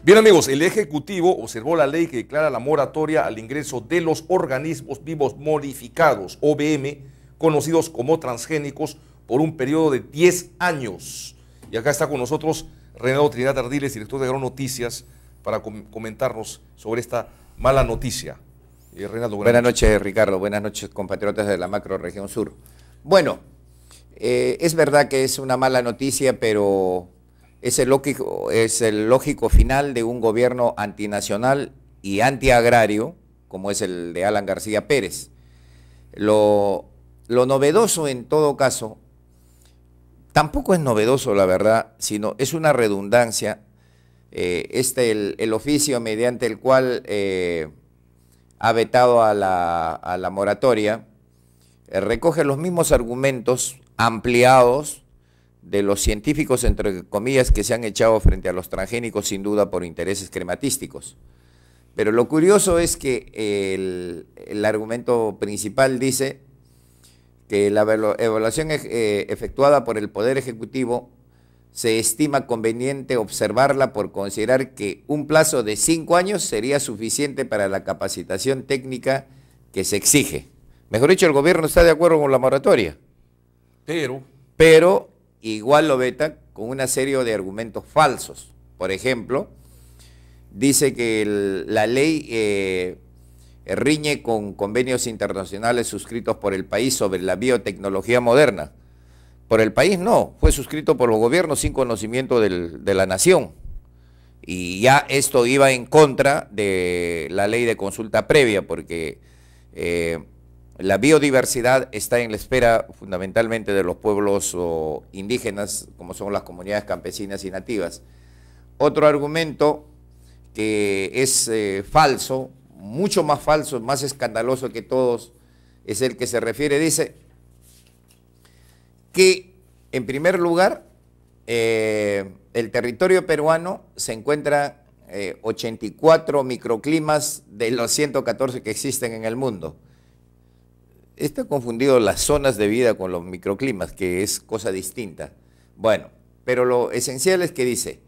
Bien amigos, el Ejecutivo observó la ley que declara la moratoria al ingreso de los organismos vivos modificados, OVM, conocidos como transgénicos, por un periodo de 10 años. Y acá está con nosotros Renato Trinidad Ardiles, director de Agronoticias, para comentarnos sobre esta mala noticia. Renato, buenas noches, Ricardo. Buenas noches, compatriotas de la macro-región sur. Bueno, es verdad que es una mala noticia, pero es el lógico final de un gobierno antinacional y antiagrario, como es el de Alan García Pérez. Lo novedoso en todo caso, tampoco es novedoso la verdad, sino es una redundancia, el oficio mediante el cual ha vetado a la moratoria, recoge los mismos argumentos ampliados de los científicos, entre comillas, que se han echado frente a los transgénicos, sin duda por intereses crematísticos. Pero lo curioso es que el argumento principal dice que la evaluación efectuada por el Poder Ejecutivo se estima conveniente observarla por considerar que un plazo de 5 años sería suficiente para la capacitación técnica que se exige. Mejor dicho, el gobierno está de acuerdo con la moratoria. Pero igual lo veta con una serie de argumentos falsos. Por ejemplo, dice que la ley riñe con convenios internacionales suscritos por el país sobre la biotecnología moderna. Por el país no, fue suscrito por los gobiernos sin conocimiento de la nación. Y ya esto iba en contra de la ley de consulta previa, porque la biodiversidad está en la esfera fundamentalmente de los pueblos indígenas, como son las comunidades campesinas y nativas. Otro argumento que es falso, mucho más falso, más escandaloso que todos, es el que se refiere, dice que en primer lugar el territorio peruano se encuentra 84 microclimas de los 114 que existen en el mundo. Está confundido las zonas de vida con los microclimas, que es cosa distinta. Bueno, pero lo esencial es que dice,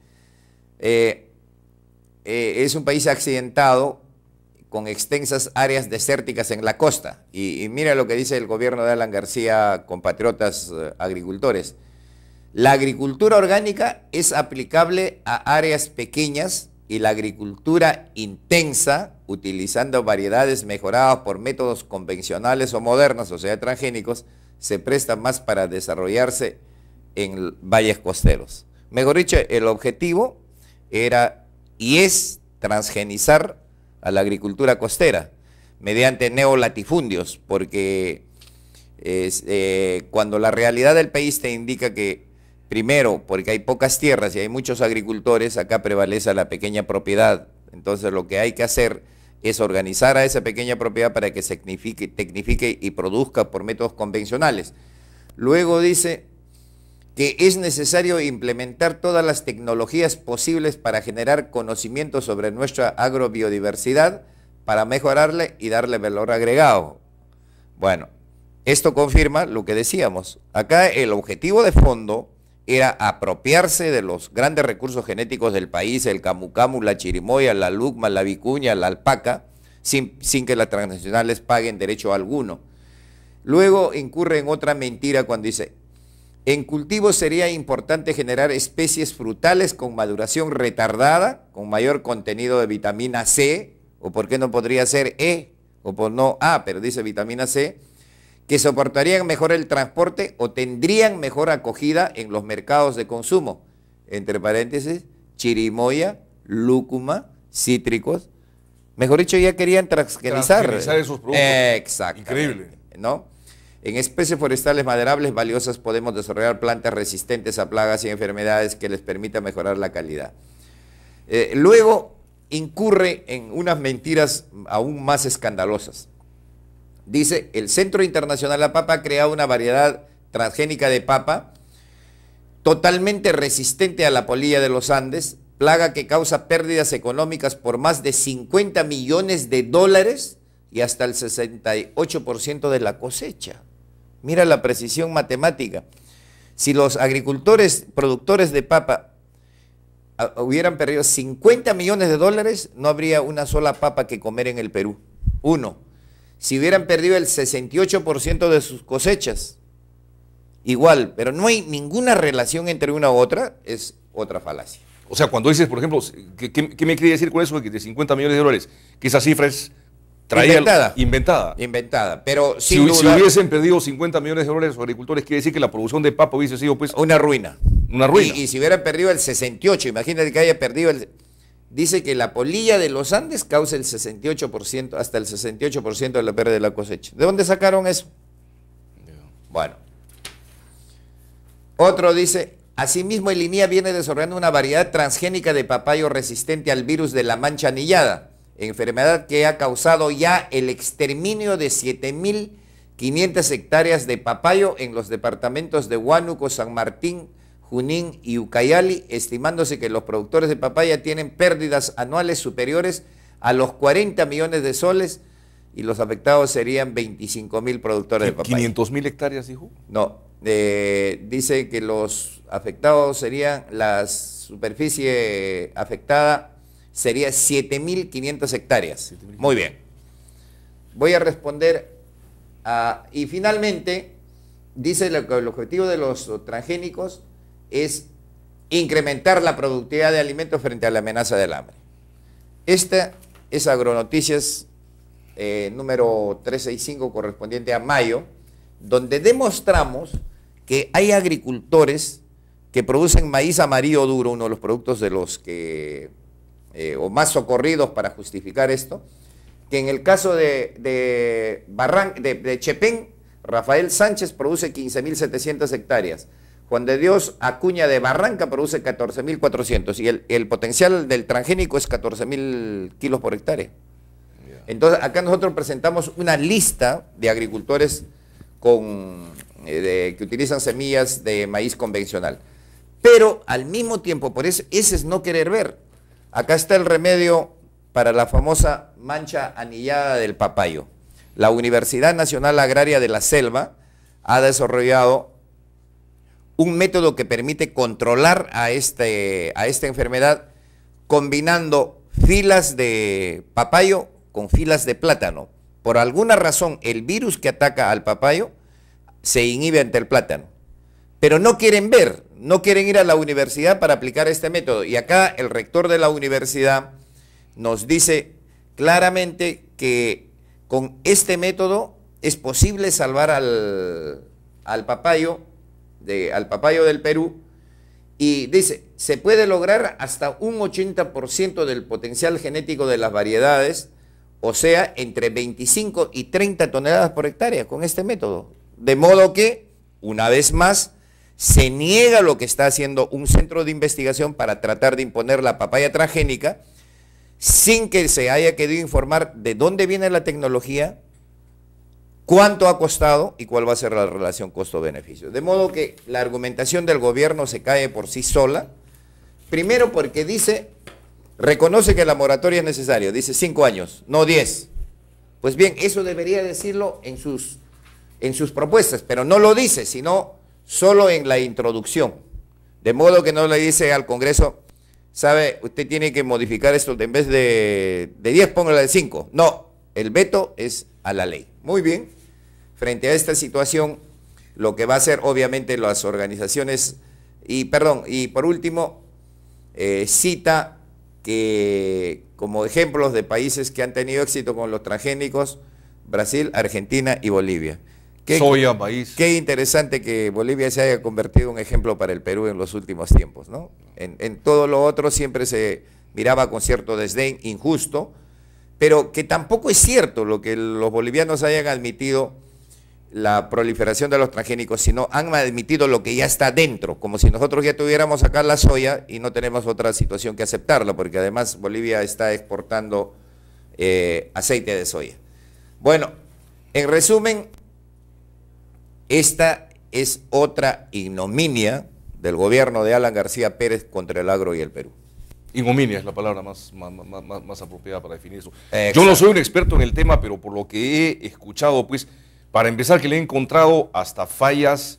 es un país accidentado con extensas áreas desérticas en la costa. Y mira lo que dice el gobierno de Alan García, compatriotas agricultores. La agricultura orgánica es aplicable a áreas pequeñas y la agricultura intensa, utilizando variedades mejoradas por métodos convencionales o modernos, o sea, transgénicos, se presta más para desarrollarse en valles costeros. Mejor dicho, el objetivo era y es transgenizar a la agricultura costera mediante neolatifundios, porque cuando la realidad del país te indica que, primero, porque hay pocas tierras y hay muchos agricultores, acá prevalece la pequeña propiedad. Entonces lo que hay que hacer es organizar a esa pequeña propiedad para que se tecnifique y produzca por métodos convencionales. Luego dice que es necesario implementar todas las tecnologías posibles para generar conocimiento sobre nuestra agrobiodiversidad, para mejorarle y darle valor agregado. Bueno, esto confirma lo que decíamos. Acá el objetivo de fondo era apropiarse de los grandes recursos genéticos del país, el camu camu, la chirimoya, la lucma, la vicuña, la alpaca, sin que las transnacionales paguen derecho alguno. Luego incurre en otra mentira cuando dice, en cultivos sería importante generar especies frutales con maduración retardada, con mayor contenido de vitamina C, o por qué no podría ser E, o por no A, pero dice vitamina C, que soportarían mejor el transporte o tendrían mejor acogida en los mercados de consumo. Entre paréntesis, chirimoya, lúcuma, cítricos. Mejor dicho, ya querían transgenizar esos productos. Exacto. Increíble. ¿No? En especies forestales maderables valiosas podemos desarrollar plantas resistentes a plagas y enfermedades que les permita mejorar la calidad. Luego incurre en unas mentiras aún más escandalosas. Dice, el Centro Internacional de la Papa ha creado una variedad transgénica de papa totalmente resistente a la polilla de los Andes, plaga que causa pérdidas económicas por más de 50 millones de dólares y hasta el 68% de la cosecha. Mira la precisión matemática. Si los agricultores, productores de papa, hubieran perdido 50 millones de dólares, no habría una sola papa que comer en el Perú. Uno, si hubieran perdido el 68% de sus cosechas, igual, pero no hay ninguna relación entre una u otra, es otra falacia. O sea, cuando dices, por ejemplo, ¿qué me quiere decir con eso de 50 millones de dólares? Que esa cifra es inventada. Inventada, pero si hubiesen perdido 50 millones de dólares los agricultores, quiere decir que la producción de papa hubiese sido pues una ruina. Una ruina. Y si hubieran perdido el 68, imagínate que haya perdido dice que la polilla de los Andes causa el 68%, hasta el 68% de la pérdida de la cosecha. ¿De dónde sacaron eso? Bueno. Otro dice, asimismo el INIA viene desarrollando una variedad transgénica de papayo resistente al virus de la mancha anillada, enfermedad que ha causado ya el exterminio de 7.500 hectáreas de papayo en los departamentos de Huánuco, San Martín, Junín y Ucayali, estimándose que los productores de papaya tienen pérdidas anuales superiores a los 40 millones de soles y los afectados serían 25.000 productores de papaya. ¿500.000 hectáreas, dijo? No, dice que los afectados serían, la superficie afectada sería 7.500 hectáreas. Muy bien. Voy a responder y finalmente, dice que el objetivo de los transgénicos es incrementar la productividad de alimentos frente a la amenaza del hambre. Esta es Agronoticias número 365 correspondiente a mayo, donde demostramos que hay agricultores que producen maíz amarillo duro, uno de los productos de los que, o más socorridos para justificar esto, que en el caso de Chepén, Rafael Sánchez produce 15.700 hectáreas, Juan de Dios Acuña de Barranca produce 14.400 y el potencial del transgénico es 14.000 kilos por hectárea. Entonces acá nosotros presentamos una lista de agricultores que utilizan semillas de maíz convencional. Pero al mismo tiempo, por eso ese es no querer ver. Acá está el remedio para la famosa mancha anillada del papayo. La Universidad Nacional Agraria de la Selva ha desarrollado un método que permite controlar a esta enfermedad combinando filas de papayo con filas de plátano. Por alguna razón, el virus que ataca al papayo se inhibe ante el plátano. Pero no quieren ver, no quieren ir a la universidad para aplicar este método. Y acá el rector de la universidad nos dice claramente que con este método es posible salvar al papayo del Perú, y dice, se puede lograr hasta un 80% del potencial genético de las variedades, o sea, entre 25 y 30 toneladas por hectárea con este método. De modo que, una vez más, se niega lo que está haciendo un centro de investigación para tratar de imponer la papaya transgénica, sin que se haya querido informar de dónde viene la tecnología, cuánto ha costado y cuál va a ser la relación costo-beneficio. De modo que la argumentación del gobierno se cae por sí sola, primero porque dice, reconoce que la moratoria es necesaria, dice 5 años, no 10. Pues bien, eso debería decirlo en sus propuestas, pero no lo dice, sino solo en la introducción. De modo que no le dice al Congreso, sabe, usted tiene que modificar esto, en vez de 10, póngala de 5. No, el veto es a la ley. Muy bien, frente a esta situación, lo que va a hacer obviamente las organizaciones, y por último, cita que como ejemplos de países que han tenido éxito con los transgénicos, Brasil, Argentina y Bolivia. Soya, maíz. Qué interesante que Bolivia se haya convertido en un ejemplo para el Perú en los últimos tiempos, ¿no? En todo lo otro siempre se miraba con cierto desdén injusto, pero que tampoco es cierto lo que los bolivianos hayan admitido la proliferación de los transgénicos, sino han admitido lo que ya está dentro, como si nosotros ya tuviéramos acá la soya y no tenemos otra situación que aceptarla, porque además Bolivia está exportando aceite de soya. Bueno, en resumen, esta es otra ignominia del gobierno de Alan García Pérez contra el agro y el Perú. Ignominia es la palabra más apropiada para definir eso. Yo no soy un experto en el tema, pero por lo que he escuchado, pues, para empezar, que le he encontrado hasta fallas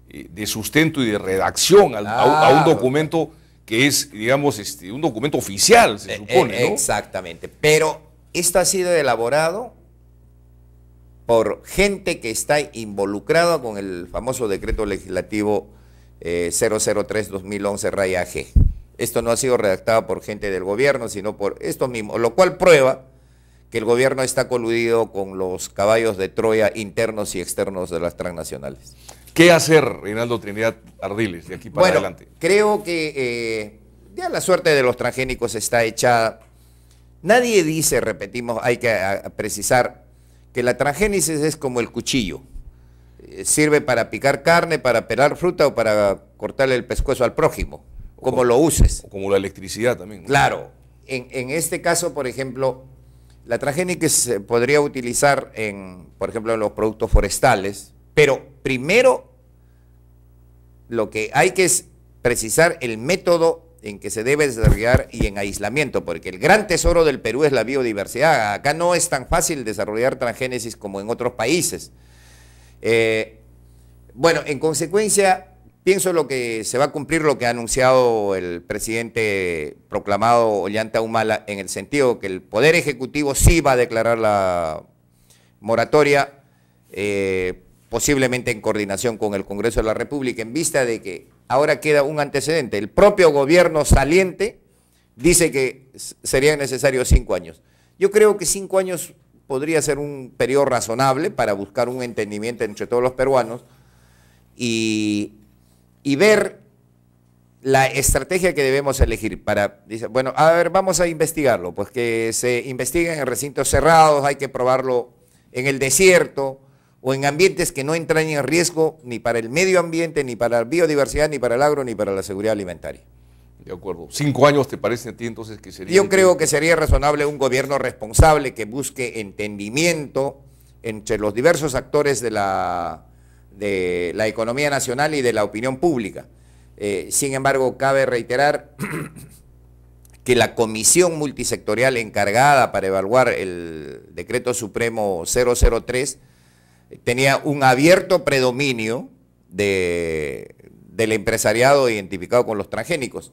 de sustento y de redacción a un documento que es, digamos, un documento oficial, se supone, ¿no? Exactamente, pero esto ha sido elaborado por gente que está involucrada con el famoso decreto legislativo 003-2011-AG. Esto no ha sido redactado por gente del gobierno, sino por estos mismos, lo cual prueba que el gobierno está coludido con los caballos de Troya internos y externos de las transnacionales. ¿Qué hacer, Reinaldo Trinidad Ardiles, de aquí para adelante? Creo que ya la suerte de los transgénicos está echada. Nadie dice, repetimos, hay que precisar, que la transgénesis es como el cuchillo. Sirve para picar carne, para pelar fruta o para cortarle el pescuezo al prójimo, como lo uses. O como la electricidad también, ¿no? Claro. En este caso, por ejemplo, la transgénica se podría utilizar, por ejemplo, en los productos forestales, pero primero lo que hay que es precisar el método en que se debe desarrollar y en aislamiento, porque el gran tesoro del Perú es la biodiversidad. Acá no es tan fácil desarrollar transgénesis como en otros países. Bueno, en consecuencia, pienso que se va a cumplir lo que ha anunciado el presidente proclamado Ollanta Humala, en el sentido que el Poder Ejecutivo sí va a declarar la moratoria, posiblemente en coordinación con el Congreso de la República, en vista de que ahora queda un antecedente. El propio gobierno saliente dice que serían necesarios 5 años. Yo creo que 5 años podría ser un periodo razonable para buscar un entendimiento entre todos los peruanos y ver la estrategia que debemos elegir para, bueno, a ver, vamos a investigarlo, pues que se investiguen en recintos cerrados, hay que probarlo en el desierto o en ambientes que no entran en riesgo ni para el medio ambiente, ni para la biodiversidad, ni para el agro, ni para la seguridad alimentaria. De acuerdo. 5 años, ¿te parece a ti entonces que sería? Yo creo que sería razonable un gobierno responsable que busque entendimiento entre los diversos actores de la economía nacional y de la opinión pública. Sin embargo, cabe reiterar que la comisión multisectorial encargada para evaluar el Decreto Supremo 003 tenía un abierto predominio del empresariado identificado con los transgénicos.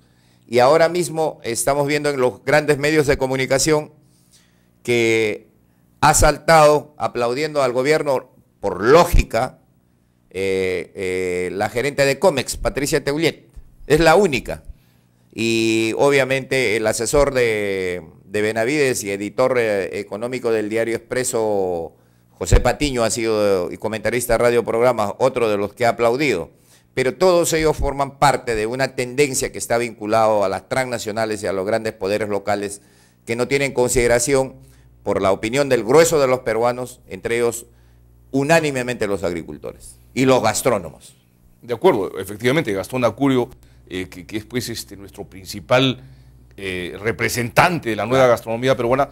Y ahora mismo estamos viendo en los grandes medios de comunicación que ha saltado aplaudiendo al gobierno por lógica la gerente de Comex, Patricia Teuliet. Es la única. Y obviamente el asesor de Benavides y editor económico del Diario Expreso, José Patiño, ha sido y comentarista de radio programas, otro de los que ha aplaudido. Pero todos ellos forman parte de una tendencia que está vinculada a las transnacionales y a los grandes poderes locales que no tienen consideración por la opinión del grueso de los peruanos, entre ellos unánimemente los agricultores y los gastrónomos. De acuerdo, efectivamente, Gastón Acurio, que es pues nuestro principal representante de la nueva gastronomía peruana,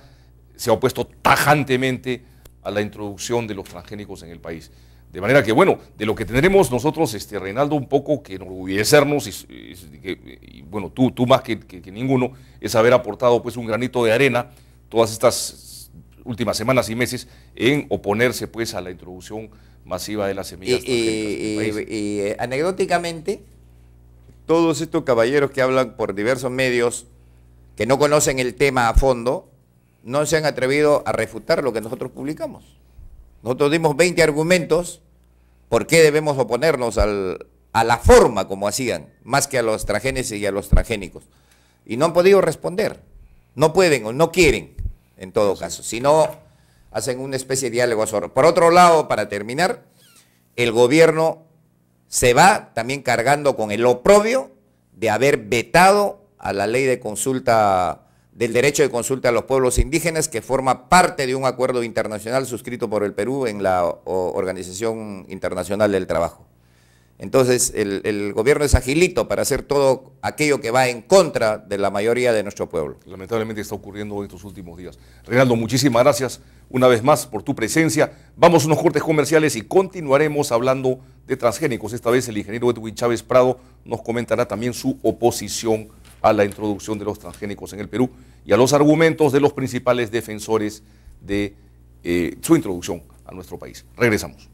se ha opuesto tajantemente a la introducción de los transgénicos en el país. De manera que, bueno, de lo que tendremos nosotros, Reinaldo, un poco que enorgullecernos, y bueno, tú más que ninguno, es haber aportado pues un granito de arena todas estas últimas semanas y meses en oponerse pues a la introducción masiva de las semillas transgénicas en el país. Y anecdóticamente, todos estos caballeros que hablan por diversos medios que no conocen el tema a fondo, no se han atrevido a refutar lo que nosotros publicamos. Nosotros dimos 20 argumentos por qué debemos oponernos a la forma como hacían, más que a los transgénesis y a los transgénicos. Y no han podido responder. No pueden o no quieren, en todo caso. Si no, hacen una especie de diálogo sordo. Por otro lado, para terminar, el gobierno se va también cargando con el oprobio de haber vetado a la ley de consulta, del derecho de consulta a los pueblos indígenas, que forma parte de un acuerdo internacional suscrito por el Perú en la Organización Internacional del Trabajo. Entonces, el gobierno es agilito para hacer todo aquello que va en contra de la mayoría de nuestro pueblo. Lamentablemente está ocurriendo en estos últimos días. Reinaldo, muchísimas gracias una vez más por tu presencia. Vamos a unos cortes comerciales y continuaremos hablando de transgénicos. Esta vez el ingeniero Edwin Chávez Prado nos comentará también su oposición a la introducción de los transgénicos en el Perú y a los argumentos de los principales defensores de su introducción a nuestro país. Regresamos.